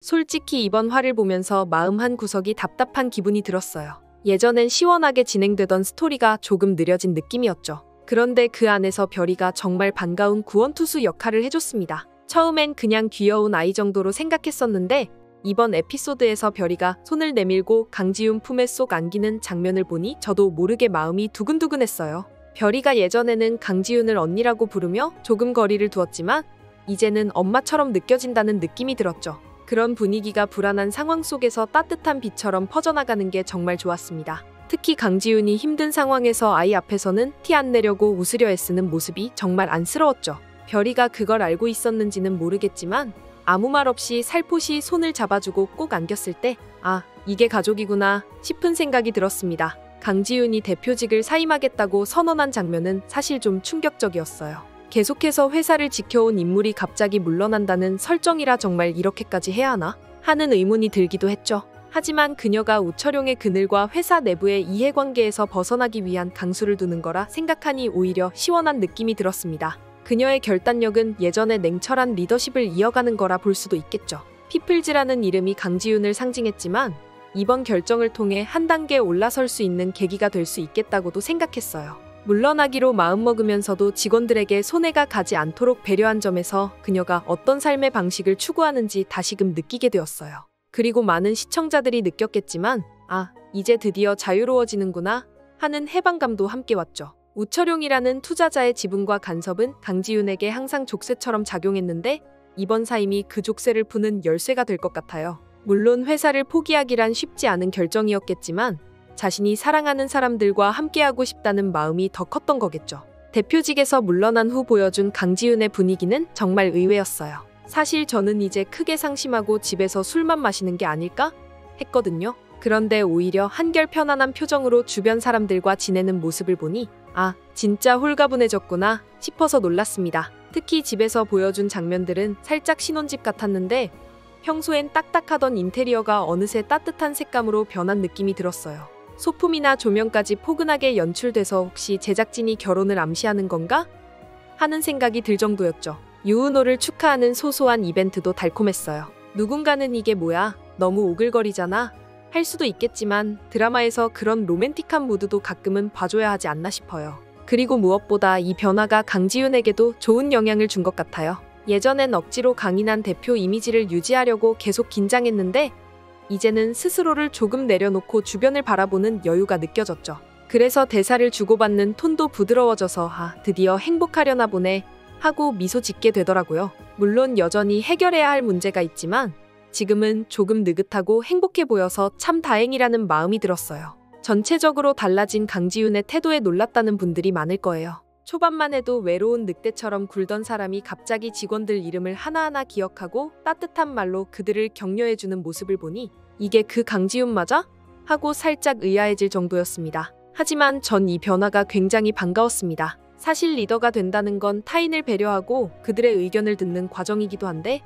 솔직히 이번 화를 보면서 마음 한 구석이 답답한 기분이 들었어요. 예전엔 시원하게 진행되던 스토리가 조금 느려진 느낌이었죠. 그런데 그 안에서 별이가 정말 반가운 구원투수 역할을 해줬습니다. 처음엔 그냥 귀여운 아이 정도로 생각했었는데 이번 에피소드에서 별이가 손을 내밀고 강지훈 품에 쏙 안기는 장면을 보니 저도 모르게 마음이 두근두근했어요. 별이가 예전에는 강지훈을 언니라고 부르며 조금 거리를 두었지만 이제는 엄마처럼 느껴진다는 느낌이 들었죠. 그런 분위기가 불안한 상황 속에서 따뜻한 빛처럼 퍼져나가는 게 정말 좋았습니다. 특히 강지훈이 힘든 상황에서 아이 앞에서는 티 안 내려고 웃으려 애쓰는 모습이 정말 안쓰러웠죠. 별이가 그걸 알고 있었는지는 모르겠지만 아무 말 없이 살포시 손을 잡아주고 꼭 안겼을 때 아, 이게 가족이구나 싶은 생각이 들었습니다. 강지훈이 대표직을 사임하겠다고 선언한 장면은 사실 좀 충격적이었어요. 계속해서 회사를 지켜온 인물이 갑자기 물러난다는 설정이라 정말 이렇게까지 해야 하나? 하는 의문이 들기도 했죠. 하지만 그녀가 우철용의 그늘과 회사 내부의 이해관계에서 벗어나기 위한 강수를 두는 거라 생각하니 오히려 시원한 느낌이 들었습니다. 그녀의 결단력은 예전의 냉철한 리더십을 이어가는 거라 볼 수도 있겠죠. 피플즈라는 이름이 강지훈을 상징했지만 이번 결정을 통해 한 단계 올라설 수 있는 계기가 될 수 있겠다고도 생각했어요. 물러나기로 마음먹으면서도 직원들에게 손해가 가지 않도록 배려한 점에서 그녀가 어떤 삶의 방식을 추구하는지 다시금 느끼게 되었어요. 그리고 많은 시청자들이 느꼈겠지만 아, 이제 드디어 자유로워지는구나 하는 해방감도 함께 왔죠. 우철용이라는 투자자의 지분과 간섭은 강지훈에게 항상 족쇄처럼 작용했는데 이번 사임이 그 족쇄를 푸는 열쇠가 될 것 같아요. 물론 회사를 포기하기란 쉽지 않은 결정이었겠지만 자신이 사랑하는 사람들과 함께하고 싶다는 마음이 더 컸던 거겠죠. 대표직에서 물러난 후 보여준 강지훈의 분위기는 정말 의외였어요. 사실 저는 이제 크게 상심하고 집에서 술만 마시는 게 아닐까 했거든요. 그런데 오히려 한결 편안한 표정으로 주변 사람들과 지내는 모습을 보니 아, 진짜 홀가분해졌구나 싶어서 놀랐습니다. 특히 집에서 보여준 장면들은 살짝 신혼집 같았는데 평소엔 딱딱하던 인테리어가 어느새 따뜻한 색감으로 변한 느낌이 들었어요. 소품이나 조명까지 포근하게 연출돼서 혹시 제작진이 결혼을 암시하는 건가? 하는 생각이 들 정도였죠. 유은호를 축하하는 소소한 이벤트도 달콤했어요. 누군가는 이게 뭐야? 너무 오글거리잖아? 할 수도 있겠지만 드라마에서 그런 로맨틱한 무드도 가끔은 봐줘야 하지 않나 싶어요. 그리고 무엇보다 이 변화가 강지훈에게도 좋은 영향을 준 것 같아요. 예전엔 억지로 강인한 대표 이미지를 유지하려고 계속 긴장했는데 이제는 스스로를 조금 내려놓고 주변을 바라보는 여유가 느껴졌죠. 그래서 대사를 주고받는 톤도 부드러워져서 아, 드디어 행복하려나 보네 하고 미소 짓게 되더라고요. 물론 여전히 해결해야 할 문제가 있지만 지금은 조금 느긋하고 행복해 보여서 참 다행이라는 마음이 들었어요. 전체적으로 달라진 강지훈의 태도에 놀랐다는 분들이 많을 거예요. 초반만 해도 외로운 늑대처럼 굴던 사람이 갑자기 직원들 이름을 하나하나 기억하고 따뜻한 말로 그들을 격려해주는 모습을 보니 이게 그 강지훈 맞아? 하고 살짝 의아해질 정도였습니다. 하지만 전 이 변화가 굉장히 반가웠습니다. 사실 리더가 된다는 건 타인을 배려하고 그들의 의견을 듣는 과정이기도 한데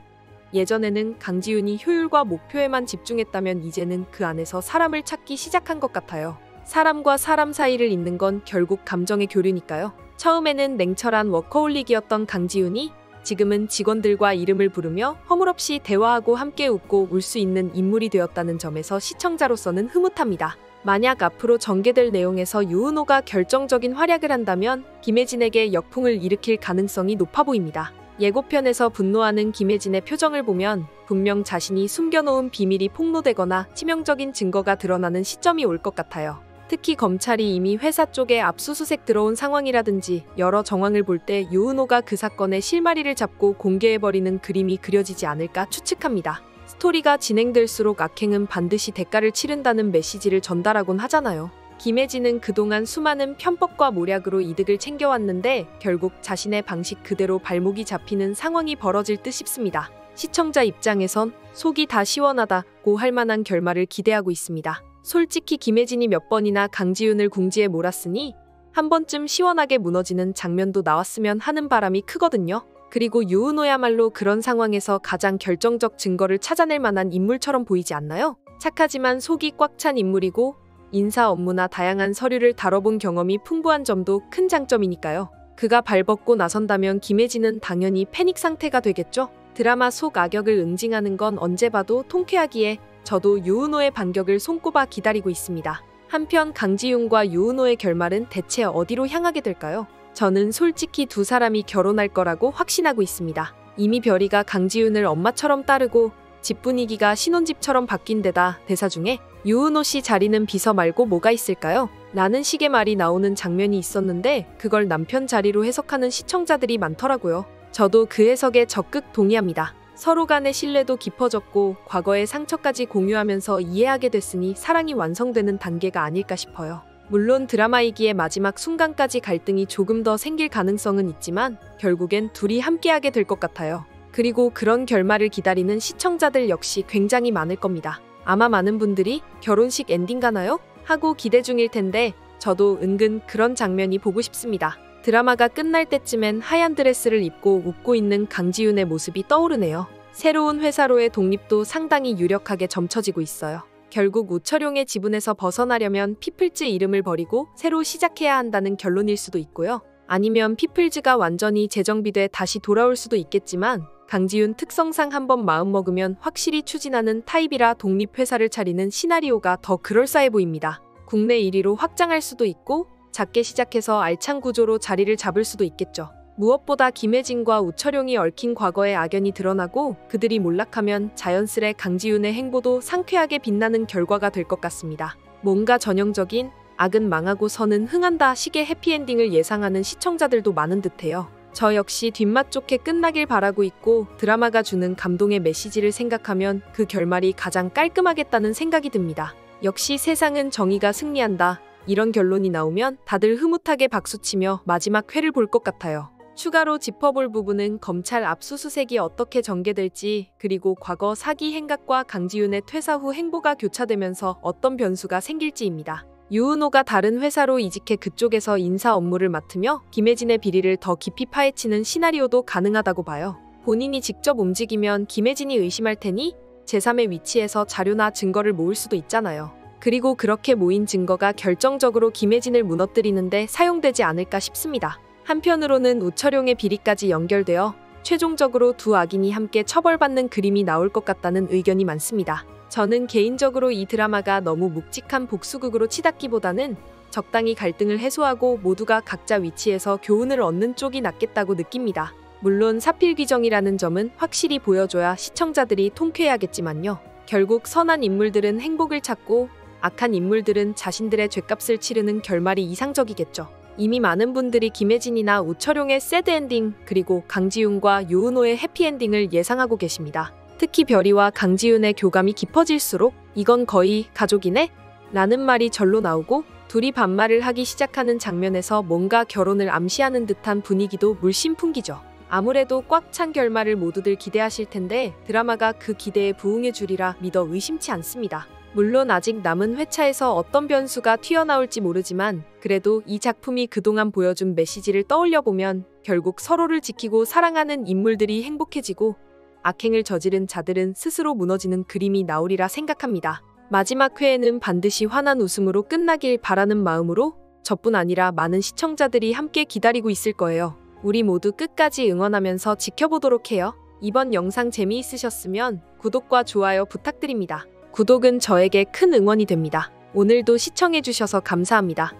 예전에는 강지훈이 효율과 목표에만 집중했다면 이제는 그 안에서 사람을 찾기 시작한 것 같아요. 사람과 사람 사이를 잇는 건 결국 감정의 교류니까요. 처음에는 냉철한 워커홀릭이었던 강지훈이 지금은 직원들과 이름을 부르며 허물없이 대화하고 함께 웃고 울 수 있는 인물이 되었다는 점에서 시청자로서는 흐뭇합니다. 만약 앞으로 전개될 내용에서 유은호가 결정적인 활약을 한다면 김혜진에게 역풍을 일으킬 가능성이 높아 보입니다. 예고편에서 분노하는 김혜진의 표정을 보면 분명 자신이 숨겨놓은 비밀이 폭로되거나 치명적인 증거가 드러나는 시점이 올 것 같아요. 특히 검찰이 이미 회사 쪽에 압수수색 들어온 상황이라든지 여러 정황을 볼 때 유은호가 그 사건의 실마리를 잡고 공개해버리는 그림이 그려지지 않을까 추측합니다. 스토리가 진행될수록 악행은 반드시 대가를 치른다는 메시지를 전달하곤 하잖아요. 김혜진은 그동안 수많은 편법과 모략으로 이득을 챙겨왔는데 결국 자신의 방식 그대로 발목이 잡히는 상황이 벌어질 듯 싶습니다. 시청자 입장에선 속이 다 시원하다고 할 만한 결말을 기대하고 있습니다. 솔직히 김혜진이 몇 번이나 강지훈을 궁지에 몰았으니 한 번쯤 시원하게 무너지는 장면도 나왔으면 하는 바람이 크거든요. 그리고 유은호야말로 그런 상황에서 가장 결정적 증거를 찾아낼 만한 인물처럼 보이지 않나요? 착하지만 속이 꽉 찬 인물이고 인사 업무나 다양한 서류를 다뤄본 경험이 풍부한 점도 큰 장점이니까요. 그가 발벗고 나선다면 김혜진은 당연히 패닉 상태가 되겠죠. 드라마 속 악역을 응징하는 건 언제 봐도 통쾌하기에 저도 유은호의 반격을 손꼽아 기다리고 있습니다. 한편 강지윤과 유은호의 결말은 대체 어디로 향하게 될까요? 저는 솔직히 두 사람이 결혼할 거라고 확신하고 있습니다. 이미 별이가 강지윤을 엄마처럼 따르고 집 분위기가 신혼집처럼 바뀐 데다 대사 중에 유은호 씨 자리는 비서 말고 뭐가 있을까요? 라는 식의 말이 나오는 장면이 있었는데 그걸 남편 자리로 해석하는 시청자들이 많더라고요. 저도 그 해석에 적극 동의합니다. 서로 간의 신뢰도 깊어졌고 과거의 상처까지 공유하면서 이해하게 됐으니 사랑이 완성되는 단계가 아닐까 싶어요. 물론 드라마이기에 마지막 순간까지 갈등이 조금 더 생길 가능성은 있지만 결국엔 둘이 함께하게 될 것 같아요. 그리고 그런 결말을 기다리는 시청자들 역시 굉장히 많을 겁니다. 아마 많은 분들이 결혼식 엔딩 가나요? 하고 기대 중일 텐데 저도 은근 그런 장면이 보고 싶습니다. 드라마가 끝날 때쯤엔 하얀 드레스를 입고 웃고 있는 강지윤의 모습이 떠오르네요. 새로운 회사로의 독립도 상당히 유력하게 점쳐지고 있어요. 결국 우철용의 지분에서 벗어나려면 피플즈 이름을 버리고 새로 시작해야 한다는 결론일 수도 있고요. 아니면 피플즈가 완전히 재정비돼 다시 돌아올 수도 있겠지만 강지윤 특성상 한번 마음먹으면 확실히 추진하는 타입이라 독립회사를 차리는 시나리오가 더 그럴싸해 보입니다. 국내 1위로 확장할 수도 있고 작게 시작해서 알찬 구조로 자리를 잡을 수도 있겠죠. 무엇보다 김혜진과 우철용이 얽힌 과거의 악연이 드러나고 그들이 몰락하면 자연스레 강지윤의 행보도 상쾌하게 빛나는 결과가 될 것 같습니다. 뭔가 전형적인 악은 망하고 선은 흥한다 식의 해피엔딩을 예상하는 시청자들도 많은 듯해요. 저 역시 뒷맛 좋게 끝나길 바라고 있고 드라마가 주는 감동의 메시지를 생각하면 그 결말이 가장 깔끔하겠다는 생각이 듭니다. 역시 세상은 정의가 승리한다. 이런 결론이 나오면 다들 흐뭇하게 박수치며 마지막 회를 볼 것 같아요. 추가로 짚어볼 부분은 검찰 압수수색이 어떻게 전개될지 그리고 과거 사기 행각과 강지윤의 퇴사 후 행보가 교차되면서 어떤 변수가 생길지입니다. 유은호가 다른 회사로 이직해 그쪽에서 인사 업무를 맡으며 김혜진의 비리를 더 깊이 파헤치는 시나리오도 가능하다고 봐요. 본인이 직접 움직이면 김혜진이 의심할 테니 제3의 위치에서 자료나 증거를 모을 수도 있잖아요. 그리고 그렇게 모인 증거가 결정적으로 김혜진을 무너뜨리는데 사용되지 않을까 싶습니다. 한편으로는 우철용의 비리까지 연결되어 최종적으로 두 악인이 함께 처벌받는 그림이 나올 것 같다는 의견이 많습니다. 저는 개인적으로 이 드라마가 너무 묵직한 복수극으로 치닫기보다는 적당히 갈등을 해소하고 모두가 각자 위치에서 교훈을 얻는 쪽이 낫겠다고 느낍니다. 물론 사필귀정이라는 점은 확실히 보여줘야 시청자들이 통쾌해하겠지만요. 결국 선한 인물들은 행복을 찾고 악한 인물들은 자신들의 죗값을 치르는 결말이 이상적이겠죠. 이미 많은 분들이 김혜진이나 우철용의 새드엔딩 그리고 강지윤과 유은호의 해피엔딩을 예상하고 계십니다. 특히 별이와 강지윤의 교감이 깊어질수록 이건 거의 가족이네? 라는 말이 절로 나오고 둘이 반말을 하기 시작하는 장면에서 뭔가 결혼을 암시하는 듯한 분위기도 물씬 풍기죠. 아무래도 꽉 찬 결말을 모두들 기대하실 텐데 드라마가 그 기대에 부응해 주리라 믿어 의심치 않습니다. 물론 아직 남은 회차에서 어떤 변수가 튀어나올지 모르지만 그래도 이 작품이 그동안 보여준 메시지를 떠올려보면 결국 서로를 지키고 사랑하는 인물들이 행복해지고 악행을 저지른 자들은 스스로 무너지는 그림이 나오리라 생각합니다. 마지막 회에는 반드시 환한 웃음으로 끝나길 바라는 마음으로 저뿐 아니라 많은 시청자들이 함께 기다리고 있을 거예요. 우리 모두 끝까지 응원하면서 지켜보도록 해요. 이번 영상 재미있으셨으면 구독과 좋아요 부탁드립니다. 구독은 저에게 큰 응원이 됩니다. 오늘도 시청해주셔서 감사합니다.